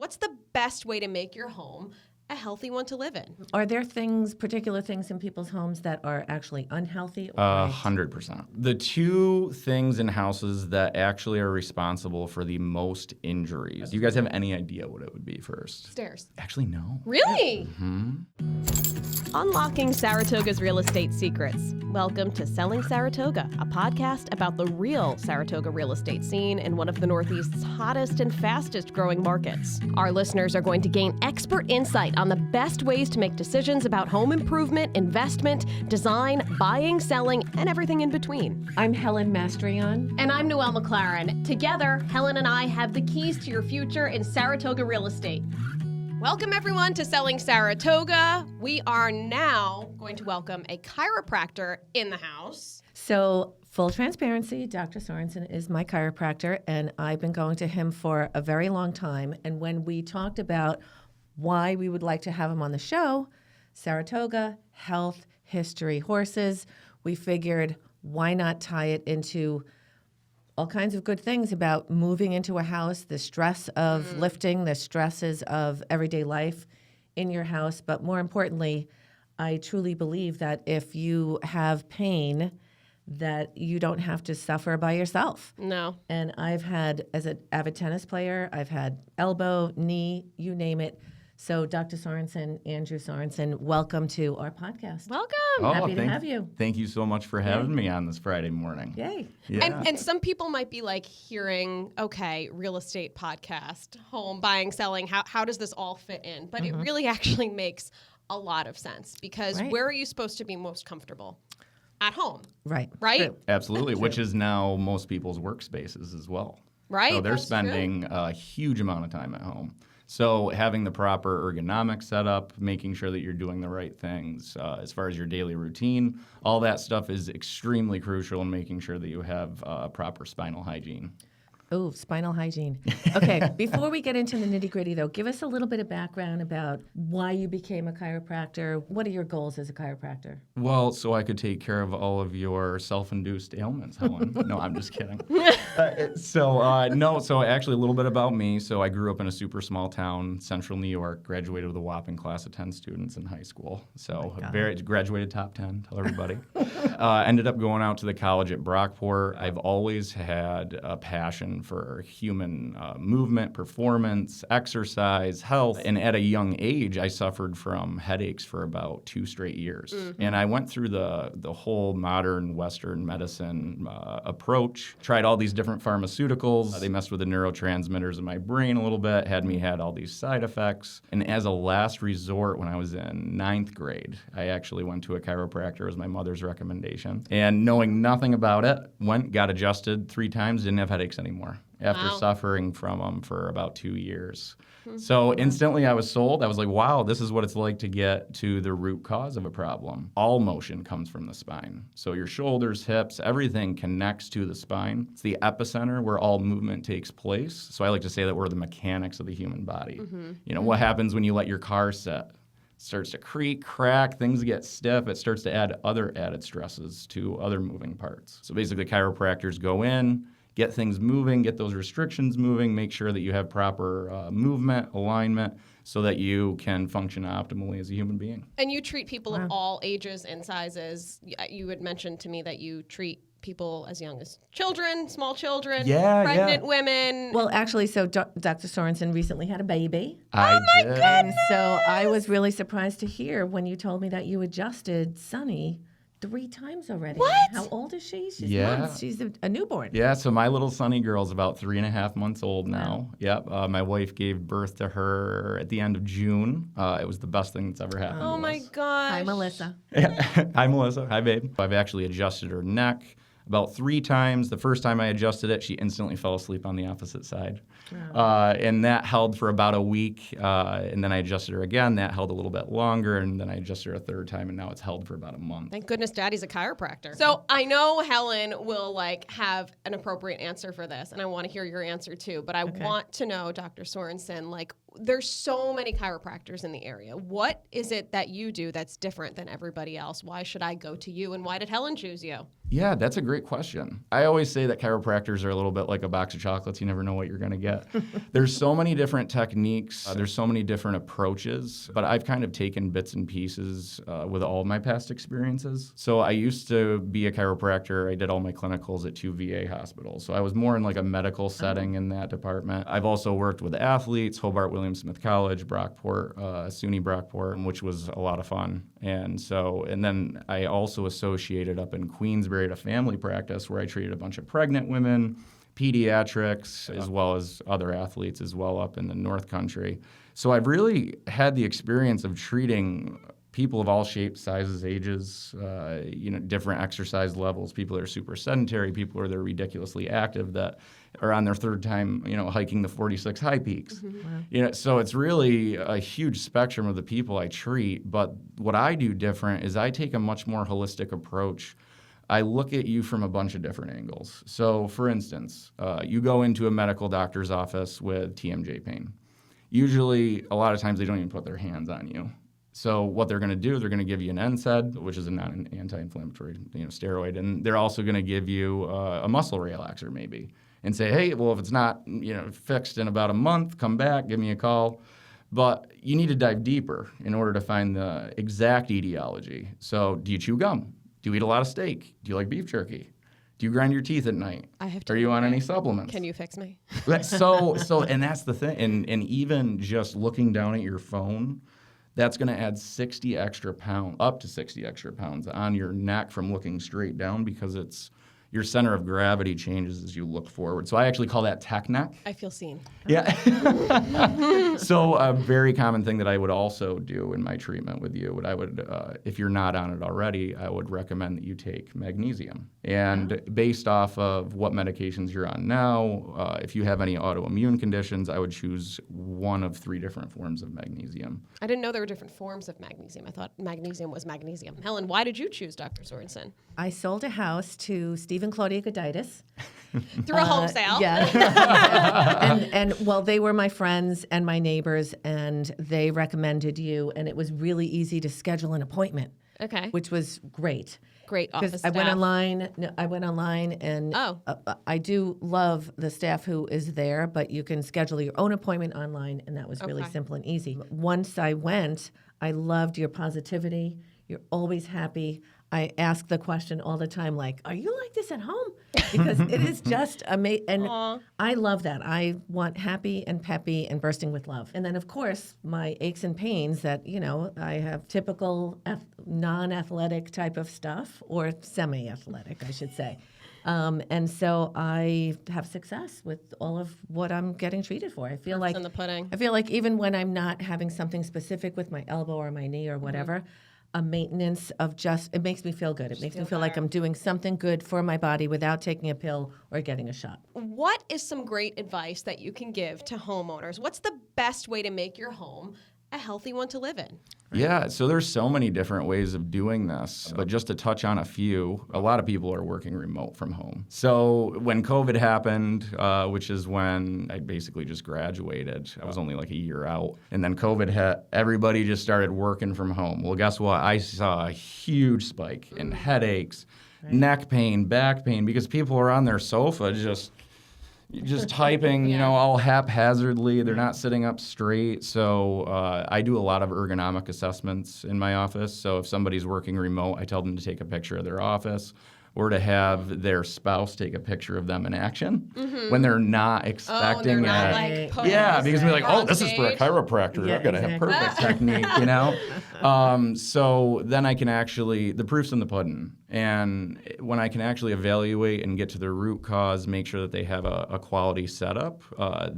What's the best way to make your home a healthy one to live in? Are there particular things in people's homes that are actually unhealthy? 100%. The two things in houses that actually are responsible for the most injuries. Do you guys have any idea what it would be first? Stairs. Actually, no. Really? Mm-hmm. Unlocking Saratoga's real estate secrets. Welcome to Selling Saratoga, a podcast about the real Saratoga real estate scene in one of the Northeast's hottest and fastest growing markets. Our listeners are going to gain expert insight on the best ways to make decisions about home improvement, investment, design, buying, selling, and everything in between. I'm Helen Mastrion. And I'm Noel McLaren. Together, Helen and I have the keys to your future in Saratoga real estate. Welcome, everyone, to Selling Saratoga. We are now going to welcome a chiropractor in the house. So, full transparency, Dr. Sorensen is my chiropractor, and I've been going to him for a very long time. And when we talked about why we would like to have him on the show, Saratoga, health, history, horses, we figured why not tie it into all kinds of good things about moving into a house, the stress of lifting, the stresses of everyday life in your house. But more importantly, I truly believe that if you have pain, that you don't have to suffer by yourself. No. And I've had, as an avid tennis player, I've had elbow, knee, you name it. So Dr. Sorensen, Andrew Sorensen, welcome to our podcast. Welcome. Happy to have you. Thank you so much for having me on this Friday morning. Yay. Yeah. And some people might be like hearing, okay, real estate podcast, home buying, selling, how does this all fit in? But it really actually makes a lot of sense because where are you supposed to be most comfortable? At home. Right. Right? True. Absolutely, which is now most people's workspaces as well. Right. So they're That's spending true. a huge amount of time at home. So having the proper ergonomics set up, making sure that you're doing the right things as far as your daily routine, all that stuff is extremely crucial in making sure that you have proper spinal hygiene. Oh, spinal hygiene. Okay, before we get into the nitty-gritty, though, give us a little bit of background about why you became a chiropractor. What are your goals as a chiropractor? Well, so I could take care of all of your self-induced ailments, Helen. No, I'm just kidding. So actually a little bit about me. So I grew up in a super small town, central New York, graduated with a whopping class of 10 students in high school. So graduated top 10, tell everybody. Ended up going out to the college at Brockport. I've always had a passion for human movement, performance, exercise, health. And at a young age, I suffered from headaches for about 2 straight years. And I went through the whole modern Western medicine approach, tried all these different pharmaceuticals. They messed with the neurotransmitters in my brain a little bit, had all these side effects. And as a last resort, when I was in 9th grade, I actually went to a chiropractor. It was my mother's recommendation. And knowing nothing about it, got adjusted 3 times, didn't have headaches anymore after suffering from them for about 2 years. So instantly I was sold. I was like, wow, this is what it's like to get to the root cause of a problem. All motion comes from the spine. So your shoulders, hips, everything connects to the spine. It's the epicenter where all movement takes place. So I like to say that we're the mechanics of the human body. You know, what happens when you let your car sit? It starts to creak, crack, things get stiff. It starts to add other added stresses to other moving parts. So basically chiropractors go in, get things moving, get those restrictions moving, make sure that you have proper movement, alignment, so that you can function optimally as a human being. And you treat people of all ages and sizes. You had mentioned to me that you treat people as young as children, small children, pregnant women. Well, actually, so Dr. Sorensen recently had a baby. Oh my goodness! And so I was really surprised to hear when you told me that you adjusted Sunny 3 times already. What? How old is she? She's months. She's a newborn. Yeah, so my little Sunny girl's about 3.5 months old now. Yep. My wife gave birth to her at the end of June. It was the best thing that's ever happened to us. My gosh. Hi, Melissa. Hi, Melissa. Hi, babe. I've actually adjusted her neck about 3 times. The first time I adjusted it, she instantly fell asleep on the opposite side. And that held for about a week. And then I adjusted her again. That held a little bit longer. And then I adjusted her a 3rd time, and now it's held for about a month. Thank goodness Daddy's a chiropractor. So I know Helen will have an appropriate answer for this, and I want to hear your answer too. But I want to know, Dr. Sorensen, there's so many chiropractors in the area. What is it that you do that's different than everybody else? Why should I go to you, and why did Helen choose you? Yeah, that's a great question. I always say that chiropractors are a little bit like a box of chocolates. You never know what you're going to get. There's so many different techniques. There's so many different approaches, but I've kind of taken bits and pieces with all of my past experiences. So I used to be a chiropractor. I did all my clinicals at 2 VA hospitals. So I was more in like a medical setting in that department. I've also worked with athletes, Hobart William Smith College, Brockport, SUNY Brockport, which was a lot of fun. And then I also associated up in Queensbury at a family practice where I treated a bunch of pregnant women, pediatrics, as well as other athletes as well up in the North Country. So I've really had the experience of treating people of all shapes, sizes, ages, different exercise levels, people that are super sedentary, people that are ridiculously active that are on their third time, hiking the 46 high peaks. Wow. So it's really a huge spectrum of the people I treat. But what I do different is I take a much more holistic approach. I look at you from a bunch of different angles. So, for instance, you go into a medical doctor's office with TMJ pain. Usually, a lot of times, they don't even put their hands on you. So what they're going to do is they're going to give you an NSAID, which is a non-anti-inflammatory steroid, and they're also going to give you a muscle relaxer maybe, and say, hey, well, if it's not fixed in about a month, come back, give me a call. But you need to dive deeper in order to find the exact etiology. So do you chew gum? Do you eat a lot of steak? Do you like beef jerky? Do you grind your teeth at night? I have to. Are you on any supplements? Can you fix me? So, and that's the thing. And even just looking down at your phone, that's going to add 60 extra pounds, up to 60 extra pounds on your neck from looking straight down because your center of gravity changes as you look forward. So I actually call that tech neck. I feel seen. Yeah. So a very common thing that I would also do in my treatment with you, if you're not on it already, I would recommend that you take magnesium. And based off of what medications you're on now, if you have any autoimmune conditions, I would choose one of 3 different forms of magnesium. I didn't know there were different forms of magnesium. I thought magnesium was magnesium. Helen, why did you choose Dr. Sorensen? I sold a house to Steve and Claudia Goditis. Through a home sale? Yeah. Well, they were my friends and my neighbors, and they recommended you, and it was really easy to schedule an appointment. Okay. Which was great. Great office staff. I went online, and I do love the staff who is there, but you can schedule your own appointment online, and that was really simple and easy. Once I went, I loved your positivity. You're always happy. I ask the question all the time, like, are you like this at home? Because it is just amazing. And I love that. I want happy and peppy and bursting with love. And then, of course, my aches and pains that, I have typical non-athletic type of stuff, or semi-athletic, I should say. And so I have success with all of what I'm getting treated for. I feel like in the pudding. I feel like even when I'm not having something specific with my elbow or my knee or whatever, a maintenance of it makes me feel good. It makes me feel like I'm doing something good for my body without taking a pill or getting a shot. What is some great advice that you can give to homeowners? What's the best way to make your home a healthy one to live in? Yeah, so there's so many different ways of doing this, but just to touch on a few, a lot of people are working remote from home. So when COVID happened, which is when I basically just graduated, I was only like a year out, and then COVID hit, everybody just started working from home. Well, guess what? I saw a huge spike in headaches, neck pain, back pain, because people are on their sofa just typing, all haphazardly. They're not sitting up straight. So I do a lot of ergonomic assessments in my office. So if somebody's working remote, I tell them to take a picture of their office or to have their spouse take a picture of them in action when they're not expecting because they're like, this is for a chiropractor. Yeah, I've got to have perfect technique, So then I can the proof's in the pudding. And when I can actually evaluate and get to the root cause, make sure that they have a quality setup,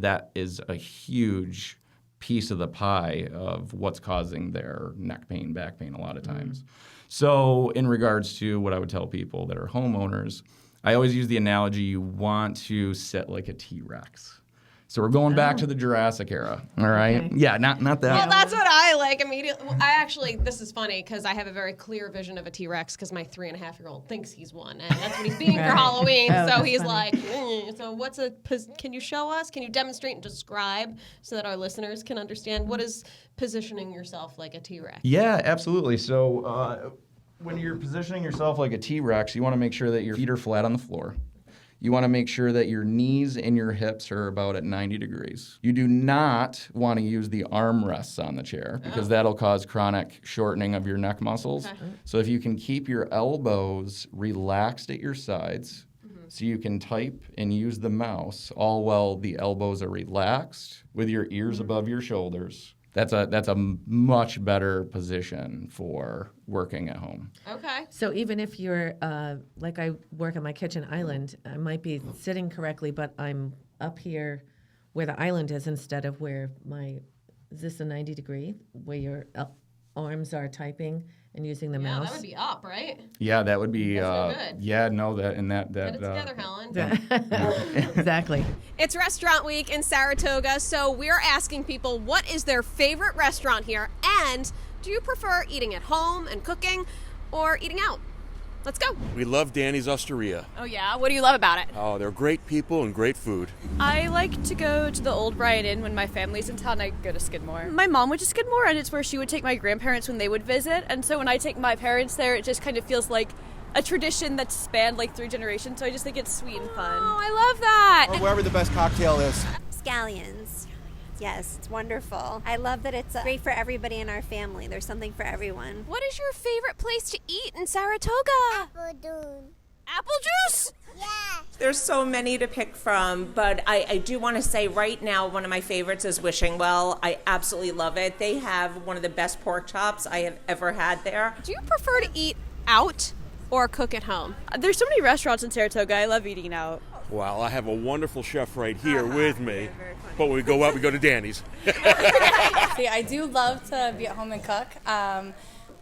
that is a huge piece of the pie of what's causing their neck pain, back pain a lot of times. So in regards to what I would tell people that are homeowners, I always use the analogy you want to sit like a T-Rex. So we're going back to the Jurassic era. All right. Okay. Yeah, not that. Well, that's what I like immediately. I actually, this is funny because I have a very clear vision of a T-Rex because my 3.5-year-old thinks he's one, and that's what he's being for Right. Halloween. Oh, So that's he's funny. like, so can you show us? Can you demonstrate and describe so that our listeners can understand what is positioning yourself like a T-Rex? Yeah, absolutely. So when you're positioning yourself like a T-Rex, you want to make sure that your feet are flat on the floor. You want to make sure that your knees and your hips are about at 90 degrees. You do not want to use the armrests on the chair because that'll cause chronic shortening of your neck muscles. Okay. So if you can keep your elbows relaxed at your sides, so you can type and use the mouse all while the elbows are relaxed with your ears above your shoulders. That's a much better position for working at home. Okay. So even if you're, like I work on my kitchen island, I might be sitting correctly, but I'm up here where the island is instead of where is this a 90 degree, where your arms are typing and using the Yeah, mouse? that would be up, right? Yeah, that would be. That's no good. Yeah, no, that. Get it together, Helen. Exactly. It's Restaurant Week in Saratoga, so we're asking people what is their favorite restaurant here, and do you prefer eating at home and cooking or eating out? Let's go. We love Danny's Osteria. Oh yeah? What do you love about it? Oh, they're great people and great food. I like to go to the Old Bryan Inn when my family's in town. I go to Skidmore. My mom went to Skidmore, and it's where she would take my grandparents when they would visit. And so when I take my parents there, it just kind of feels like a tradition that's spanned like 3 generations. So I just think it's sweet and fun. Oh, I love that. Or wherever the best cocktail is. Scallions. Yes, it's wonderful. I love that it's great for everybody in our family. There's something for everyone. What is your favorite place to eat in Saratoga? Apple juice? There's so many to pick from, but I do want to say right now one of my favorites is Wishing Well. I absolutely love it. They have one of the best pork chops I have ever had there. Do you prefer to eat out or cook at home? There's so many restaurants in Saratoga. I love eating out. Well, I have a wonderful chef right here with me. But when we go out, we go to Danny's. See, I do love to be at home and cook,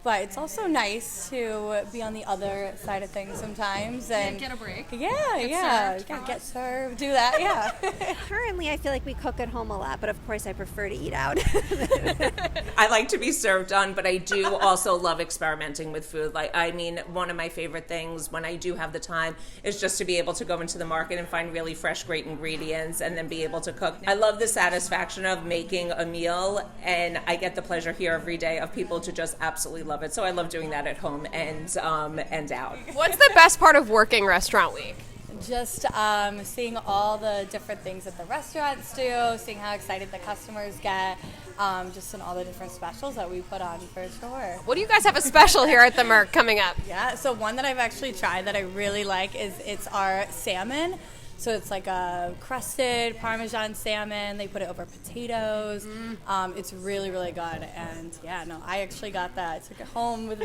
but it's also nice to be on the other side of things sometimes and get a break. Get served, do that, yeah. Currently, I feel like we cook at home a lot, but of course, I prefer to eat out. I like to be served on, but I do also love experimenting with food. One of my favorite things when I do have the time is just to be able to go into the market and find really fresh, great ingredients and then be able to cook. I love the satisfaction of making a meal, and I get the pleasure here every day of people to just absolutely love it. So I love doing that at home and out. What's the best part of working Restaurant Week? Just seeing all the different things that the restaurants do, seeing how excited the customers get, just in all the different specials that we put on for sure. What do you guys have a special here at the Merc coming up? Yeah, so one that I've actually tried that I really like is it's our salmon. So it's like a crusted Parmesan salmon. They put it over potatoes. It's really, really good. And I actually got that. I took it home with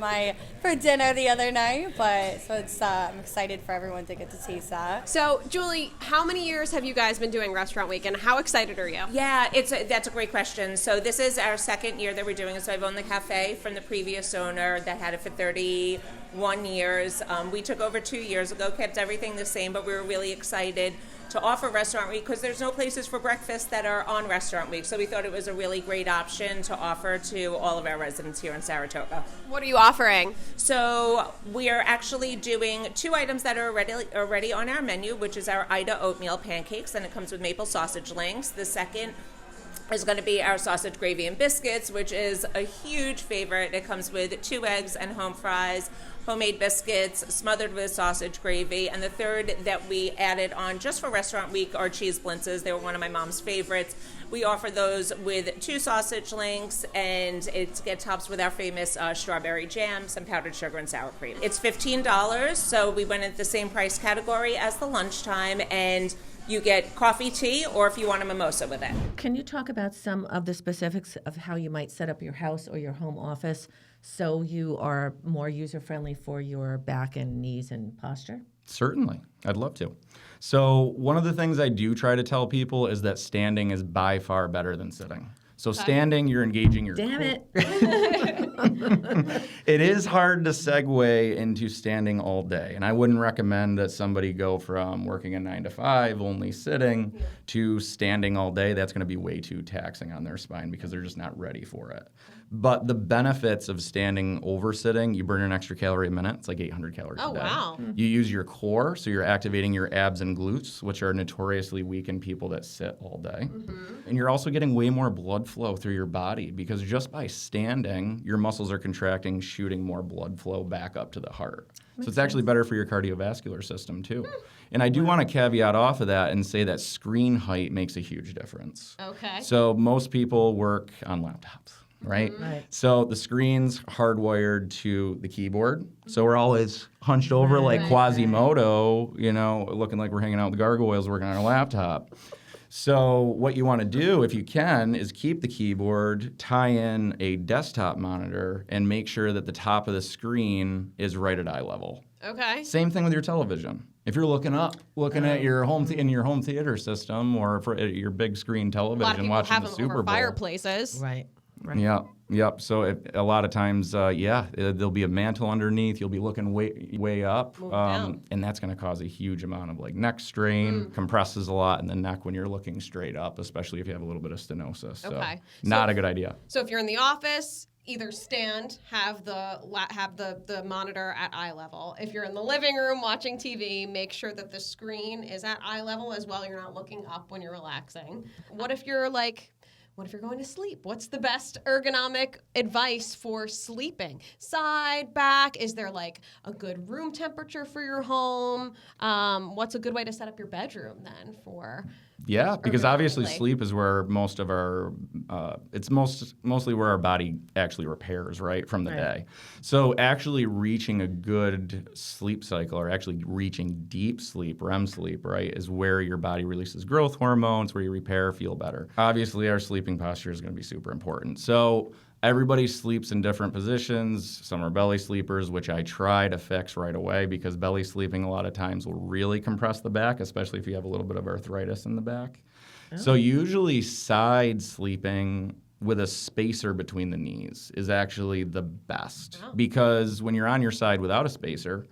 for dinner the other night. But so it's I'm excited for everyone to get to taste that. So, Julie, how many years have you guys been doing Restaurant Week, and how excited are you? Yeah, that's a great question. So this is our second year that we're doing it. So I've owned the cafe from the previous owner that had it for 31 years. We took over 2 years ago, kept everything the same, but we were really excited to offer Restaurant Week because there's no places for breakfast that are on Restaurant Week. So we thought it was a really great option to offer to all of our residents here in Saratoga. What are you offering? So we are actually doing 2 items that are already on our menu, which is our Ida oatmeal pancakes, and it comes with maple sausage links. The second is going to be our sausage gravy and biscuits, which is a huge favorite. It comes with 2 eggs and home fries, homemade biscuits smothered with sausage gravy. And the third that we added on just for Restaurant Week are cheese blintzes. They were one of my mom's favorites. We offer those with 2 sausage links, and it gets topped with our famous strawberry jam, some powdered sugar, and sour cream. It's $15, so we went at the same price category as the lunchtime, and you get coffee, tea, or if you want a mimosa with it. Can you talk about some of the specifics of how you might set up your house or your home office so you are more user-friendly for your back and knees and posture? Certainly. I'd love to. So one of the things I do try to tell people is that standing is by far better than sitting. So standing, you're engaging your Damn it. It is hard to segue into standing all day. And I wouldn't recommend that somebody go from working a 9 to 5, only sitting, to standing all day. That's going to be way too taxing on their spine because they're just not ready for it. But the benefits of standing over sitting, you burn an extra calorie a minute. It's like 800 calories a day. Wow. You use your core, so you're activating your abs and glutes, which are notoriously weak in people that sit all day. And you're also getting way more blood flow through your body because just by standing, your muscles are contracting, shooting more blood flow back up to the heart. So it's actually better for your cardiovascular system too. And I do want to caveat off of that and say that screen height makes a huge difference. Okay. So most people work on laptops. Right? Right. So the screen's hardwired to the keyboard. So we're always hunched over like Quasimodo, you know, looking like we're hanging out with gargoyles working on our laptop. So what you want to do, if you can, is keep the keyboard, tie in a desktop monitor, and make sure that the top of the screen is right at eye level. Okay. Same thing with your television. If you're looking up, looking at your in your home theater system or for your big screen A lot of television people watching have the them Super over Bowl. fireplaces. Right. Right. Yep. So a lot of times, there'll be a mantle underneath. You'll be looking way up, Move down. and that's going to cause a huge amount of like neck strain. Compresses a lot in the neck when you're looking straight up, especially if you have a little bit of stenosis. So Okay. not a good idea. So if you're in the office, either stand, have the monitor at eye level. If you're in the living room watching TV, make sure that the screen is at eye level as well. You're not looking up when you're relaxing. What if you're going to sleep? What's the best ergonomic advice for sleeping? Side, back? Is there like a good room temperature for your home? What's a good way to set up your bedroom then for? Yeah, because obviously ergonomically? sleep is where most of our, mostly where our body actually repairs, right, from the day. So actually reaching a good sleep cycle or actually reaching deep sleep, REM sleep, right, is where your body releases growth hormones, where you repair, feel better. Obviously our sleeping posture is going to be super important. So everybody sleeps in different positions. Some are belly sleepers, which I try to fix right away because belly sleeping a lot of times will really compress the back, especially if you have a little bit of arthritis in the back. So usually side sleeping with a spacer between the knees is actually the best because when you're on your side without a spacer,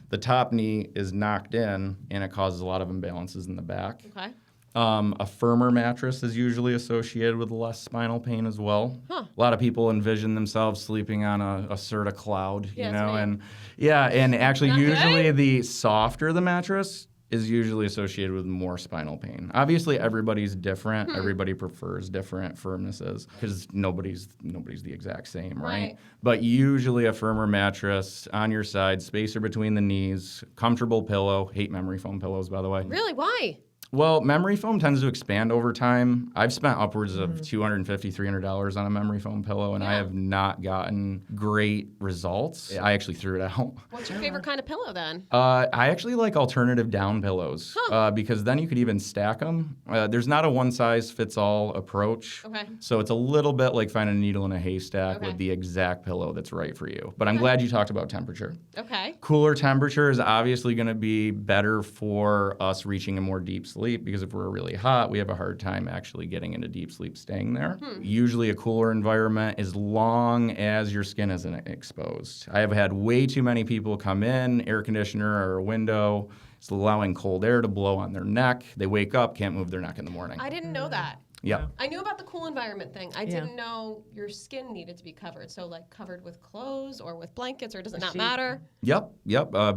the top knee is knocked in and it causes a lot of imbalances in the back. Okay. A firmer mattress is usually associated with less spinal pain as well. A lot of people envision themselves sleeping on a Serta cloud, you know, and actually usually the softer the mattress is usually associated with more spinal pain. Obviously, everybody's different. Everybody prefers different firmnesses because nobody's the exact same, right? But usually a firmer mattress on your side, spacer between the knees, comfortable pillow. Hate memory foam pillows, by the way. Really? Why? Well, memory foam tends to expand over time. I've spent upwards of $250, $300 on a memory foam pillow, and I have not gotten great results. I actually threw it out. What's your favorite kind of pillow then? I actually like alternative down pillows because then you could even stack them. There's not a one-size-fits-all approach. Okay. So it's a little bit like finding a needle in a haystack with the exact pillow that's right for you. But I'm glad you talked about temperature. Okay. Cooler temperature is obviously going to be better for us reaching a more deep sleep because if we're really hot, we have a hard time actually getting into deep sleep staying there. Usually a cooler environment as long as your skin isn't exposed. I have had way too many people come in, air conditioner or a window, it's allowing cold air to blow on their neck. They wake up, can't move their neck in the morning. I didn't know that. Yeah. I knew about the cool environment thing. I didn't know your skin needed to be covered. So like covered with clothes or with blankets, or does it not matter? Yep.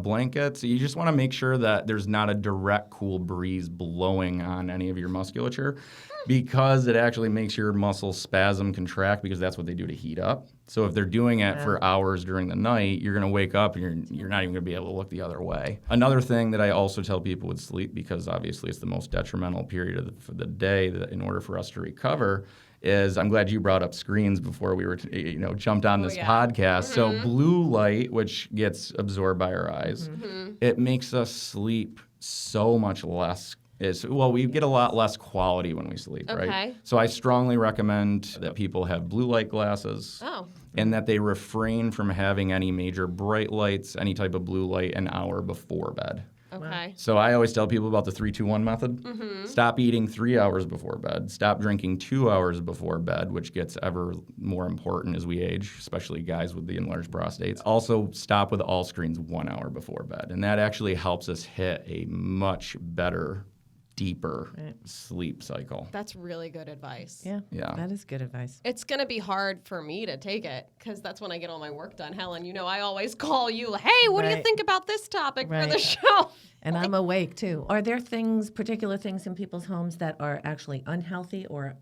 Blankets. You just want to make sure that there's not a direct cool breeze blowing on any of your musculature because it actually makes your muscles spasm, contract, because that's what they do to heat up. So if they're doing it for hours during the night, you're going to wake up and you're not even going to be able to look the other way. Another thing that I also tell people with sleep, because obviously it's the most detrimental period of the day that in order for us to recover, is I'm glad you brought up screens before we were jumped on this podcast. So blue light, which gets absorbed by our eyes, it makes us sleep so much less. We get a lot less quality when we sleep, right? So I strongly recommend that people have blue light glasses and that they refrain from having any major bright lights, any type of blue light an hour before bed. Okay. So I always tell people about the 3-2-1 method. Mm-hmm. Stop eating 3 hours before bed. Stop drinking 2 hours before bed, which gets ever more important as we age, especially guys with the enlarged prostates. Also, stop with all screens 1 hour before bed. And that actually helps us hit a much better, deeper sleep cycle. That's really good advice. Yeah. Yeah. That is good advice. It's going to be hard for me to take it because that's when I get all my work done. Helen, I always call you, hey, what do you Right. think about this topic for the Right. show? And I'm awake too. Are there particular things in people's homes that are actually unhealthy or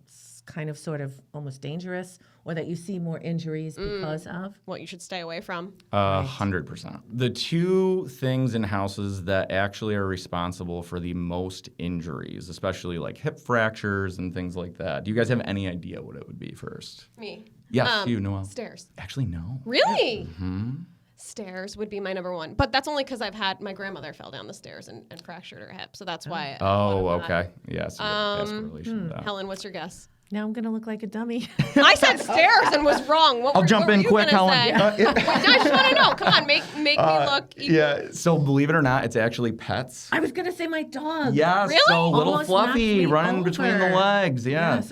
kind of sort of almost dangerous, or that you see more injuries because of? What you should stay away from? 100%. The two things in houses that actually are responsible for the most injuries, especially like hip fractures and things like that. Do you guys have any idea what it would be first? Me. Yes, you, Noel. Stairs. Actually, no. Really? Mm-hmm. Stairs would be my number one. But that's only because my grandmother fell down the stairs and fractured her hip. So that's why. Oh, okay. Yes. Yeah, so correlation to that. Helen, what's your guess? Now I'm going to look like a dummy. I said stairs and was wrong. I'll jump in quick, Helen. I just want to know. Come on, make me look equal. Yeah, so believe it or not, it's actually pets. I was going to say my dog. Yes, Really? so little Almost knocked Fluffy me running between the over. legs. Yeah. Yes,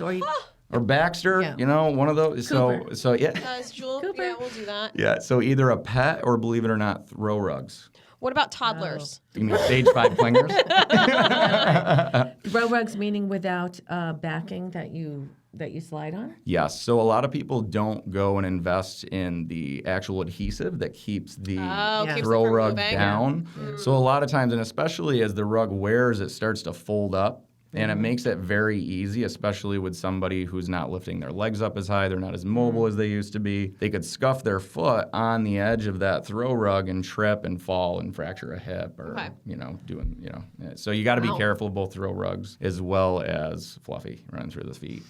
Or Baxter, Yeah. one of those. Cooper. So yeah. Jewel, Cooper. yeah, we'll do that. Yeah, so either a pet or, believe it or not, throw rugs. What about toddlers? You mean stage 5 clingers? Throw rugs meaning without backing that you slide on? Yes. So a lot of people don't go and invest in the actual adhesive that keeps the keeps it throw from rug moving. down. So a lot of times, and especially as the rug wears, it starts to fold up. And it makes it very easy, especially with somebody who's not lifting their legs up as high. They're not as mobile as they used to be. They could scuff their foot on the edge of that throw rug and trip and fall and fracture a hip or, So you got to be careful of both throw rugs as well as Fluffy running through the feet.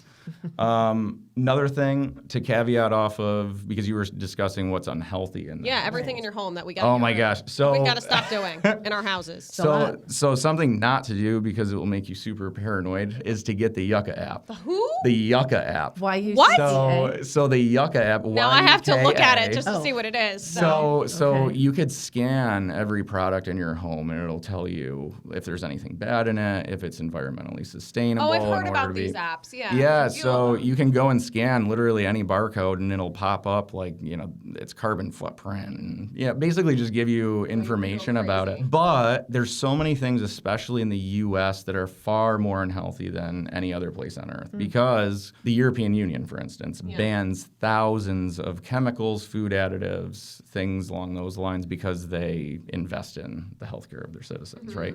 Another thing to caveat off of, because you were discussing what's unhealthy in Yeah, everything in your home that we got. Oh my gosh. So we've got to stop doing in our houses. So something not to do because it will make you super paranoid is to get the Yucca app. Who? The Yucca app. Why you What? So the Yucca app. Now I have to look at it YUKA. just to see what it is. So Okay. you could scan every product in your home and it'll tell you if there's anything bad in it, if it's environmentally sustainable. I've heard in about order to these be- apps. Yeah. Yeah, A few of so them. you can go and scan literally any barcode and it'll pop up like, its carbon footprint and basically just give you information about crazy. it. But there's so many things, especially in the US, that are far more unhealthy than any other place on earth because the European Union, for instance, bans thousands of chemicals, food additives, things along those lines because they invest in the healthcare of their citizens, right?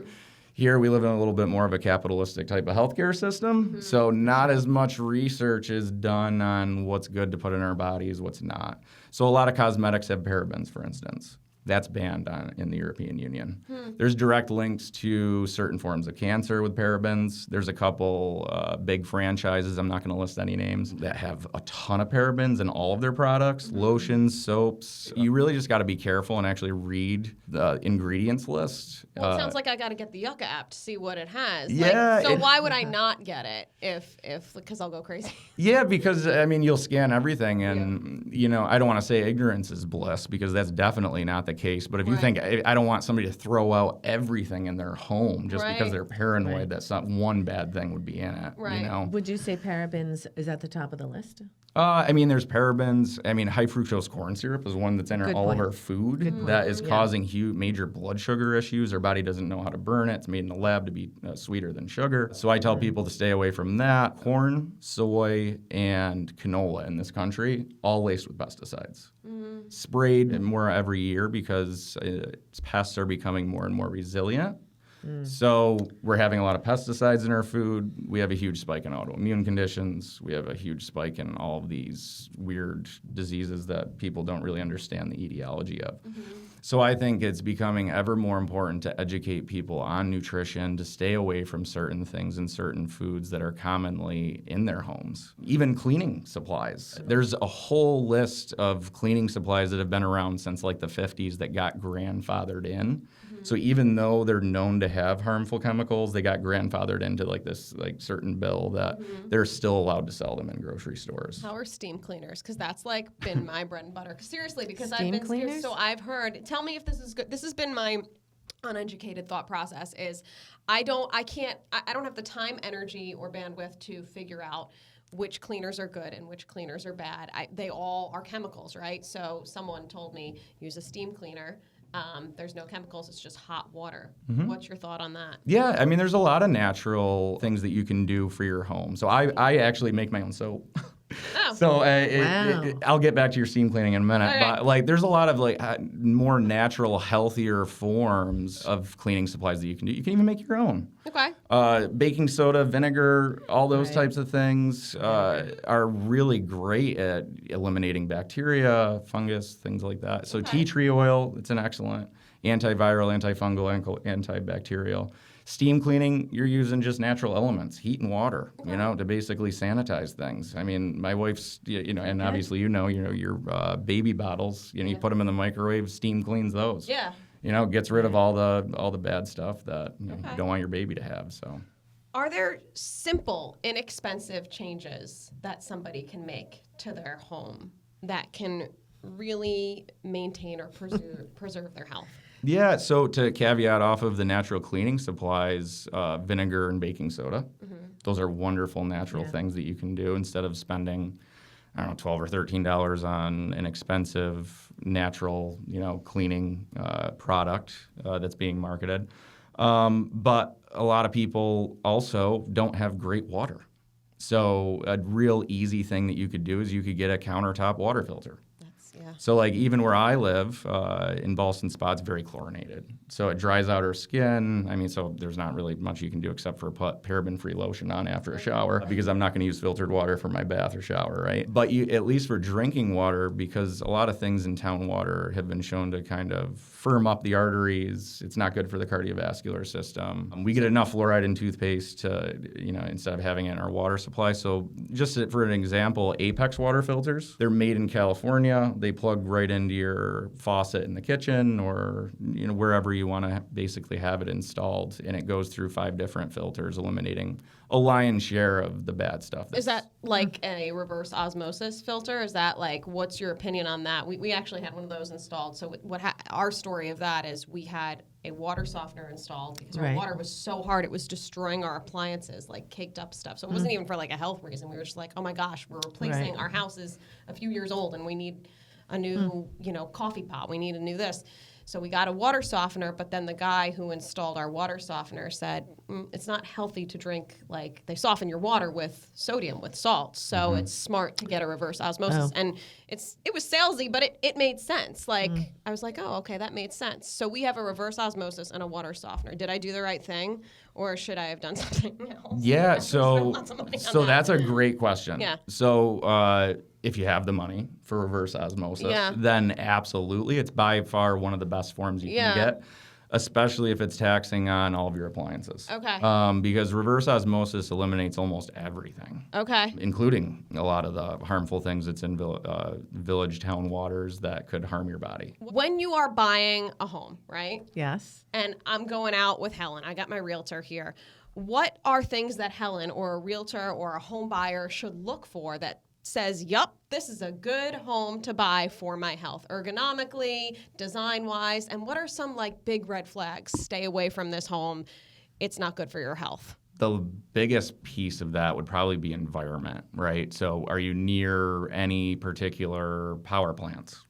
Here, we live in a little bit more of a capitalistic type of healthcare system, so not as much research is done on what's good to put in our bodies, what's not. So a lot of cosmetics have parabens, for instance. That's banned in the European Union. There's direct links to certain forms of cancer with parabens. There's a couple big franchises, I'm not going to list any names, that have a ton of parabens in all of their products, lotions, soaps. You really just got to be careful and actually read the ingredients list. Well, it sounds like I got to get the Yucca app to see what it has. Yeah, So why would I not get it because I'll go crazy? Yeah, because, you'll scan everything, and, I don't want to say ignorance is bliss, because that's definitely not the case. But if you think, I don't want somebody to throw out everything in their home just because they're paranoid that one bad thing would be in it, Right. Would you say parabens is at the top of the list? There's parabens. High fructose corn syrup is one that's in all of our food that is causing huge, major blood sugar issues. Our body doesn't know how to burn it. It's made in the lab to be sweeter than sugar. So I tell people to stay away from that. Corn, soy, and canola in this country, all laced with pesticides. Sprayed more every year because pests are becoming more and more resilient. So we're having a lot of pesticides in our food. We have a huge spike in autoimmune conditions. We have a huge spike in all of these weird diseases that people don't really understand the etiology of. So I think it's becoming ever more important to educate people on nutrition, to stay away from certain things and certain foods that are commonly in their homes. Even cleaning supplies. There's a whole list of cleaning supplies that have been around since like the 50s that got grandfathered in. So even though they're known to have harmful chemicals, they got grandfathered into this certain bill that they're still allowed to sell them in grocery stores. How are steam cleaners? Because that's been my bread and butter. Seriously, because Steam I've been cleaners? so I've heard. Tell me if this is good. This has been my uneducated thought process is I don't have the time, energy, or bandwidth to figure out which cleaners are good and which cleaners are bad. They all are chemicals, right? So someone told me use a steam cleaner. There's no chemicals. It's just hot water. What's your thought on that? Yeah, I mean, there's a lot of natural things that you can do for your home. So I actually make my own soap. Oh. So Wow. I'll get back to your steam cleaning in a minute. Okay. But like, there's a lot of like more natural, healthier forms of cleaning supplies that you can do. You can even make your own. Okay. Baking soda, vinegar, all those Right. types of things are really great at eliminating bacteria, fungus, things like that. So tea tree oil, it's an excellent antiviral, antifungal, antibacterial. Steam cleaning, you're using just natural elements, heat and water, to basically sanitize things. I mean, my wife's, and obviously your baby bottles, you put them in the microwave, steam cleans those. Yeah. Gets rid of all the bad stuff that you don't want your baby to have. So, Are there simple, inexpensive changes that somebody can make to their home that can really maintain or preserve their health? yeah, so to caveat off of the natural cleaning supplies, vinegar and baking soda, those are wonderful natural things that you can do instead of spending, I don't know, $12 or $13 on an expensive natural, cleaning product that's being marketed. But a lot of people also don't have great water. So a real easy thing that you could do is you could get a countertop water filter. So like even where I live in Ballston Spa, it's very chlorinated. So it dries out our skin. I mean, so there's not really much you can do except for put paraben-free lotion on after a shower because I'm not going to use filtered water for my bath or shower, right? But at least for drinking water, because a lot of things in town water have been shown to kind of firm up the arteries. It's not good for the cardiovascular system. We get enough fluoride in toothpaste to, instead of having it in our water supply. So just for an example, Apex water filters, they're made in California. They plug right into your faucet in the kitchen or wherever you want to basically have it installed, and it goes through 5 different filters, eliminating a lion's share of the bad stuff. Is that like a reverse osmosis filter? Is that like, what's your opinion on that? We actually had one of those installed. So our story of that is we had a water softener installed because our water was so hard it was destroying our appliances, like caked up stuff. So it wasn't even for like a health reason. We were just like, oh my gosh, we're replacing our house is a few years old and we need a new, coffee pot. We need a new this. So we got a water softener, but then the guy who installed our water softener said, it's not healthy to drink, like, they soften your water with sodium, with salt. So it's smart to get a reverse osmosis. And it was salesy, but it made sense. Like, I was like, oh, okay, that made sense. So we have a reverse osmosis and a water softener. Did I do the right thing, or should I have done something else? Yeah, so that's a great question. Yeah. So if you have the money for reverse osmosis, then absolutely. It's by far one of the best forms you can get, especially if it's taxing on all of your appliances. Okay. Because reverse osmosis eliminates almost everything. Okay. Including a lot of the harmful things that's in village town waters that could harm your body. When you are buying a home, right? Yes. And I'm going out with Helen. I got my realtor here. What are things that Helen or a realtor or a home buyer should look for that says, yup, this is a good home to buy for my health, ergonomically, design-wise, and what are some like big red flags? Stay away from this home. It's not good for your health. The biggest piece of that would probably be environment, right? So are you near any particular power plants?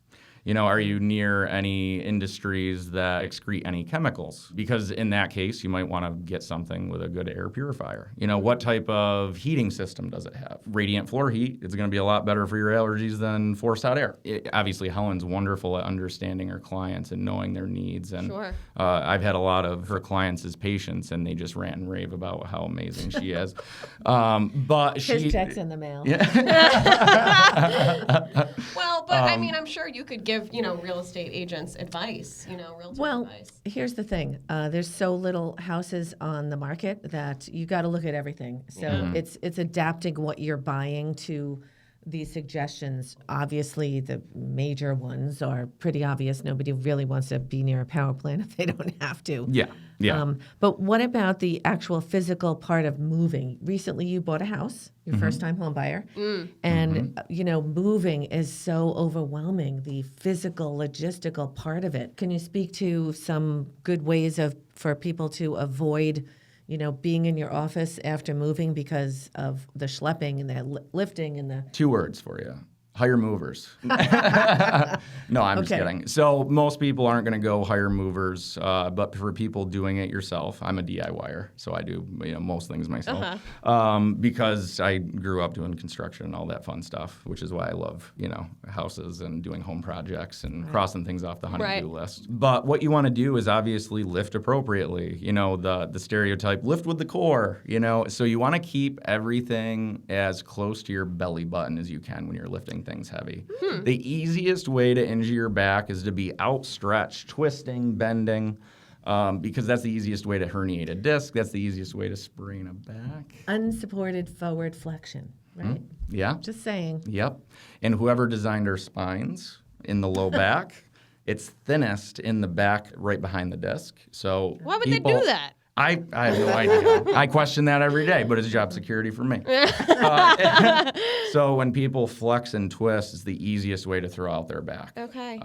Are you near any industries that excrete any chemicals? Because in that case, you might want to get something with a good air purifier. What type of heating system does it have? Radiant floor heat, it's going to be a lot better for your allergies than forced hot air. Obviously, Helen's wonderful at understanding her clients and knowing their needs. And I've had a lot of her clients as patients, and they just rant and rave about how amazing she is. But His check's in the mail. Yeah. Well, but I mean, I'm sure you could give, real estate agents advice, realtor advice. Here's the thing. There's so little houses on the market that you got to look at everything. So it's adapting what you're buying to these suggestions, obviously the major ones are pretty obvious. Nobody really wants to be near a power plant if they don't have to. Yeah. But what about the actual physical part of moving? Recently, you bought a house, your first-time home buyer, and moving is so overwhelming. The physical, logistical part of it. Can you speak to some good ways for people to avoid, being in your office after moving because of the schlepping and the lifting and the... 2 words for you. Hire movers. No, I'm just kidding. So most people aren't going to go hire movers, but for people doing it yourself, I'm a DIYer, so I do most things myself. Because I grew up doing construction and all that fun stuff, which is why I love houses and doing home projects and crossing things off the honey-do list. But what you want to do is obviously lift appropriately. The stereotype, lift with the core. So you want to keep everything as close to your belly button as you can when you're lifting things heavy. The easiest way to injure your back is to be outstretched, twisting, bending, because that's the easiest way to herniate a disc. That's the easiest way to sprain a back. Unsupported forward flexion, right? Yeah. Just saying. Yep. And whoever designed our spines in the low back, it's thinnest in the back right behind the disc. So why would they do that? I have no idea. I question that every day, but it's job security for me. So when people flex and twist, it's the easiest way to throw out their back. Okay.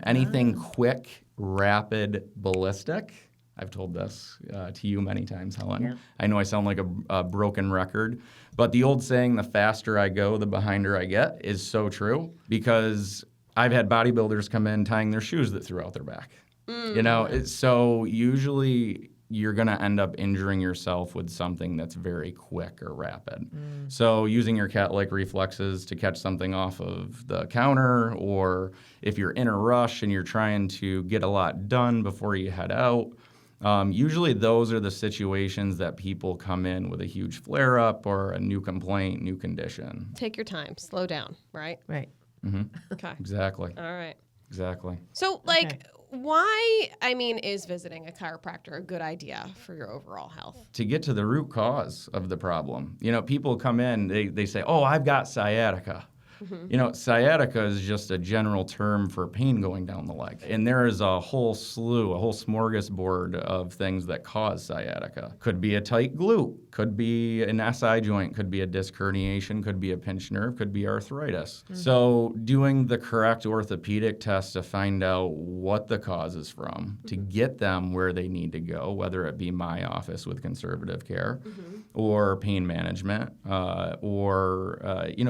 Anything quick, rapid, ballistic. I've told this to you many times, Helen. Yeah. I know I sound like a broken record, but the old saying, the faster I go, the behinder I get, is so true, because I've had bodybuilders come in tying their shoes that threw out their back. So usually you're going to end up injuring yourself with something that's very quick or rapid. So using your cat-like reflexes to catch something off of the counter, or if you're in a rush and you're trying to get a lot done before you head out, usually those are the situations that people come in with a huge flare-up or a new complaint, new condition. Take your time. Slow down, right? Right. Mm-hmm. Okay. Exactly. All right. Exactly. So, why, is visiting a chiropractor a good idea for your overall health? To get to the root cause of the problem. People come in, they say, oh, I've got sciatica. Sciatica is just a general term for pain going down the leg. And there is a whole smorgasbord of things that cause sciatica. Could be a tight glute, could be an SI joint, could be a disc herniation, could be a pinched nerve, could be arthritis. So doing the correct orthopedic test to find out what the cause is from, to get them where they need to go, whether it be my office with conservative care or pain management, or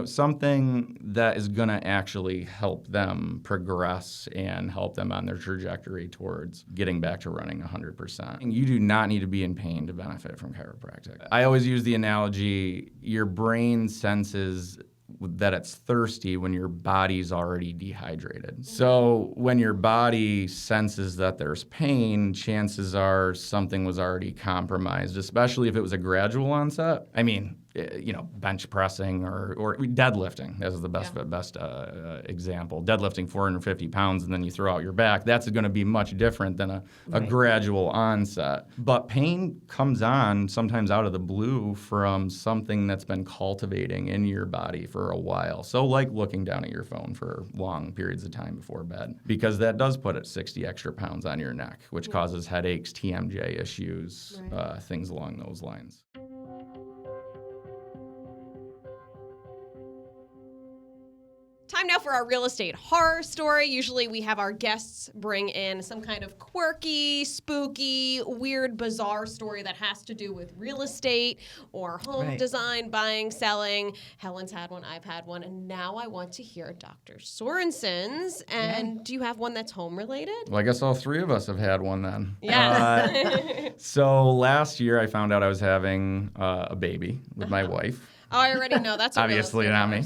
something that is going to actually help them progress and help them on their trajectory towards getting back to running 100%. And you do not need to be in pain to benefit from chiropractic. I always use the analogy, your brain senses that it's thirsty when your body's already dehydrated. So when your body senses that there's pain, chances are something was already compromised, especially if it was a gradual onset. Bench pressing or deadlifting. This is the best example. Deadlifting 450 pounds and then you throw out your back. That's going to be much different than a gradual onset. But pain comes on sometimes out of the blue from something that's been cultivating in your body for a while. So like looking down at your phone for long periods of time before bed, because that does put 60 extra pounds on your neck, which causes headaches, TMJ issues, things along those lines. Time now for our real estate horror story. Usually we have our guests bring in some kind of quirky, spooky, weird, bizarre story that has to do with real estate or home design, buying, selling. Helen's had one, I've had one, and now I want to hear Dr. Sorensen's. And do you have one that's home related? Well, I guess all three of us have had one then. Yes. So last year I found out I was having a baby with my wife. Oh, I already know. That's a obviously not me.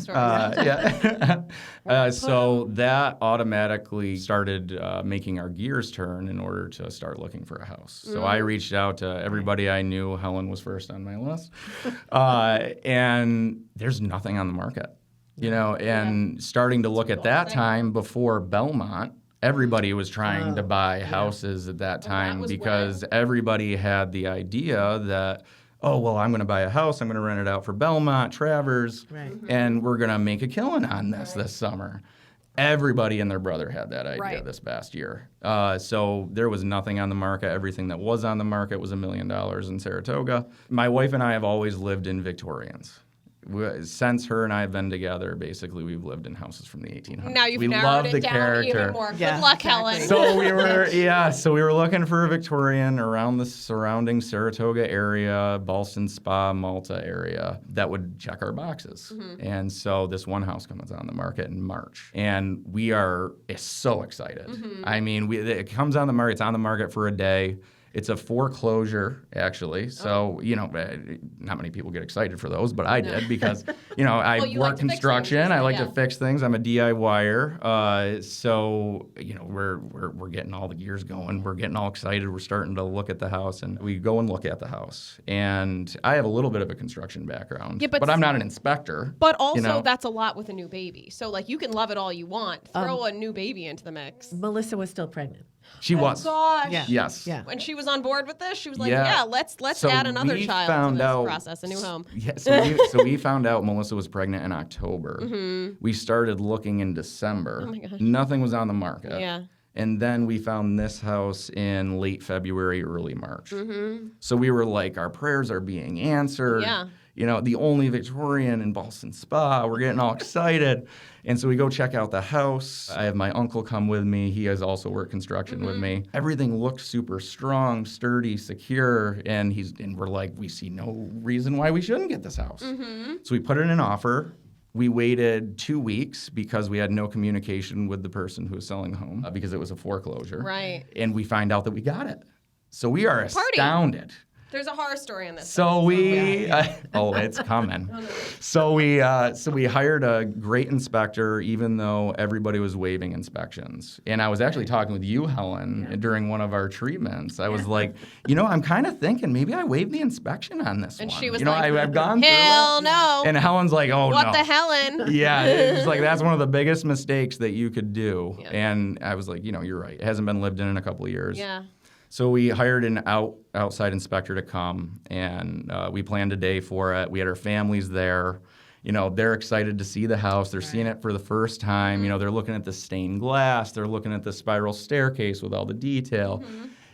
So that automatically started making our gears turn in order to start looking for a house. So I reached out to everybody I knew. Helen was first on my list. And there's nothing on the market, and starting to look at that time before Belmont, everybody was trying to buy houses at that time because everybody had the idea that, oh, well, I'm going to buy a house. I'm going to rent it out for Belmont, Travers, and we're going to make a killing on this summer. Everybody and their brother had that idea this past year. So there was nothing on the market. Everything that was on the market was $1 million in Saratoga. My wife and I have always lived in Victorians. Since her and I have been together, basically we've lived in houses from the 1800s. Now you've we narrowed love it the down character. even more. Good luck, Helen. So we were looking for a Victorian around the surrounding Saratoga area, Ballston Spa, Malta area that would check our boxes. And so this one house comes on the market in March, and we are so excited. I mean, it comes on the market. It's on the market for a day. It's a foreclosure, actually. So, not many people get excited for those, but I did because, I work construction. I like to fix things. I'm a DIYer. So, we're getting all the gears going. We're getting all excited. We're starting to look at the house, and we go and look at the house. And I have a little bit of a construction background, but I'm not an inspector. But also, that's a lot with a new baby. So, you can love it all you want. Throw a new baby into the mix. Melissa was still pregnant. She was. Gosh. Yeah. Yes. Yeah. When she was on board with this, she was like, let's So add another we child found to this out- process, a new home. Yeah, so we found out Melissa was pregnant in October. We started looking in December. Oh my gosh. Nothing was on the market. Yeah. And then we found this house in late February, early March. So we were like, our prayers are being answered. Yeah. The only Victorian in Ballston Spa. We're getting all excited. And so we go check out the house. I have my uncle come with me. He has also worked construction with me. Everything looked super strong, sturdy, secure. And we're like, we see no reason why we shouldn't get this house. So we put in an offer. We waited 2 weeks because we had no communication with the person who was selling the home because it was a foreclosure. Right. And we find out that we got it. So we are astounded. There's a horror story in this. So it's coming. So we hired a great inspector, even though everybody was waiving inspections. And I was actually talking with you, Helen, during one of our treatments. I was like, I'm kind of thinking maybe I waived the inspection on this one. And she was I've gone through hell it. no. And Helen's like, oh no. What the Helen? Yeah, it's like that's one of the biggest mistakes that you could do. Yeah. And I was like, you're right. It hasn't been lived in a couple of years. Yeah. So we hired an outside inspector to come, and we planned a day for it. We had our families there. They're excited to see the house. They're seeing it for the first time. They're looking at the stained glass. They're looking at the spiral staircase with all the detail.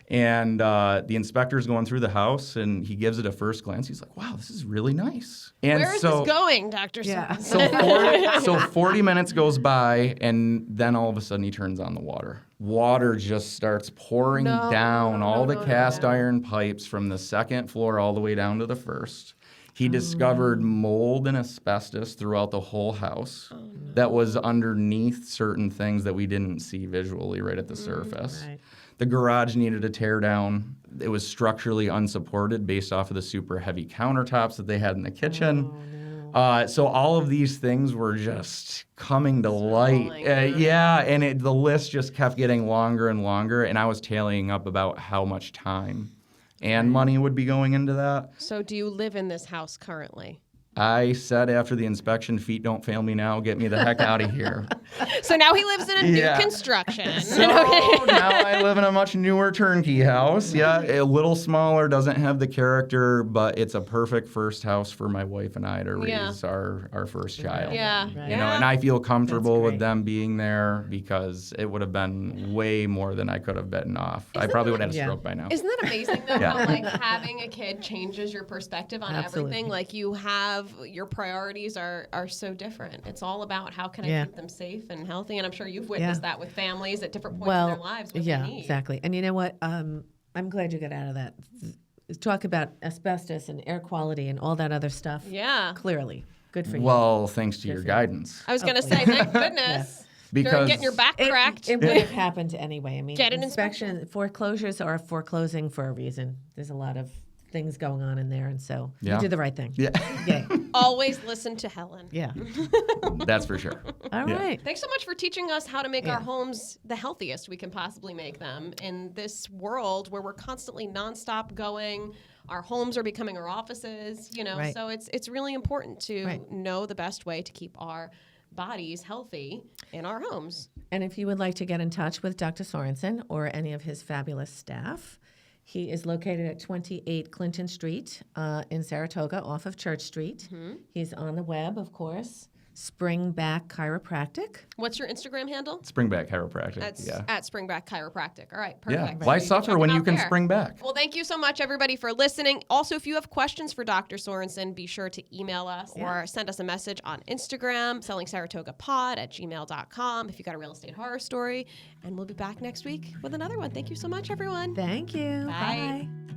And the inspector's going through the house, and he gives it a first glance. He's like, wow, this is really nice. And Where is this going, Dr. Sorensen? So 40 minutes goes by, and then all of a sudden he turns on the water. Water just starts pouring down all the cast iron pipes from the second floor all the way down to the first. He discovered mold and asbestos throughout the whole house that was underneath certain things that we didn't see visually right at the surface. Right. The garage needed a tear down. It was structurally unsupported based off of the super heavy countertops that they had in the kitchen. So all of these things were just coming to light. And the list just kept getting longer and longer. And I was tallying up about how much time and money would be going into that. So do you live in this house currently? I said after the inspection, feet don't fail me now, get me the heck out of here. So now he lives in a new construction. So now I live in a much newer turnkey house. Yeah, a little smaller, doesn't have the character, but it's a perfect first house for my wife and I to raise our first child. Yeah. Right. And I feel comfortable with them being there because it would have been way more than I could have bitten off. I probably would have had a stroke by now. Isn't that amazing though? How having a kid changes your perspective on everything. Like you have your priorities are so different. It's all about how can I keep them safe and healthy. And I'm sure you've witnessed that with families at different points in their lives. What they need. Exactly. And you know what? I'm glad you got out of that. Talk about asbestos and air quality and all that other stuff. Yeah. Clearly. Good for you. Well, thanks to your guidance. I was going to say, thank goodness. Because getting your back cracked. It would have happened anyway. I mean, get an inspection. Foreclosures are foreclosing for a reason. There's a lot of things going on in there, and so you did the right thing. Yeah. Yay. Always listen to Helen. Yeah. That's for sure. All right. Thanks so much for teaching us how to make our homes the healthiest we can possibly make them in this world where we're constantly nonstop going. Our homes are becoming our offices, so it's really important to know the best way to keep our bodies healthy in our homes. And if you would like to get in touch with Dr. Sorensen or any of his fabulous staff, He is located at 28 Clinton Street in Saratoga, off of Church Street. He's on the web, of course. Springback Chiropractic. What's your Instagram handle? Springback Chiropractic. That's yeah. at Springback Chiropractic. All right, Yeah. perfect. Why So suffer check when him you out can there. spring back? Well, thank you so much, everybody, for listening. Also, if you have questions for Dr. Sorensen, be sure to email us or send us a message on Instagram, sellingsaratogapod@gmail.com if you got a real estate horror story. And we'll be back next week with another one. Thank you so much, everyone. Thank you. Bye. Bye.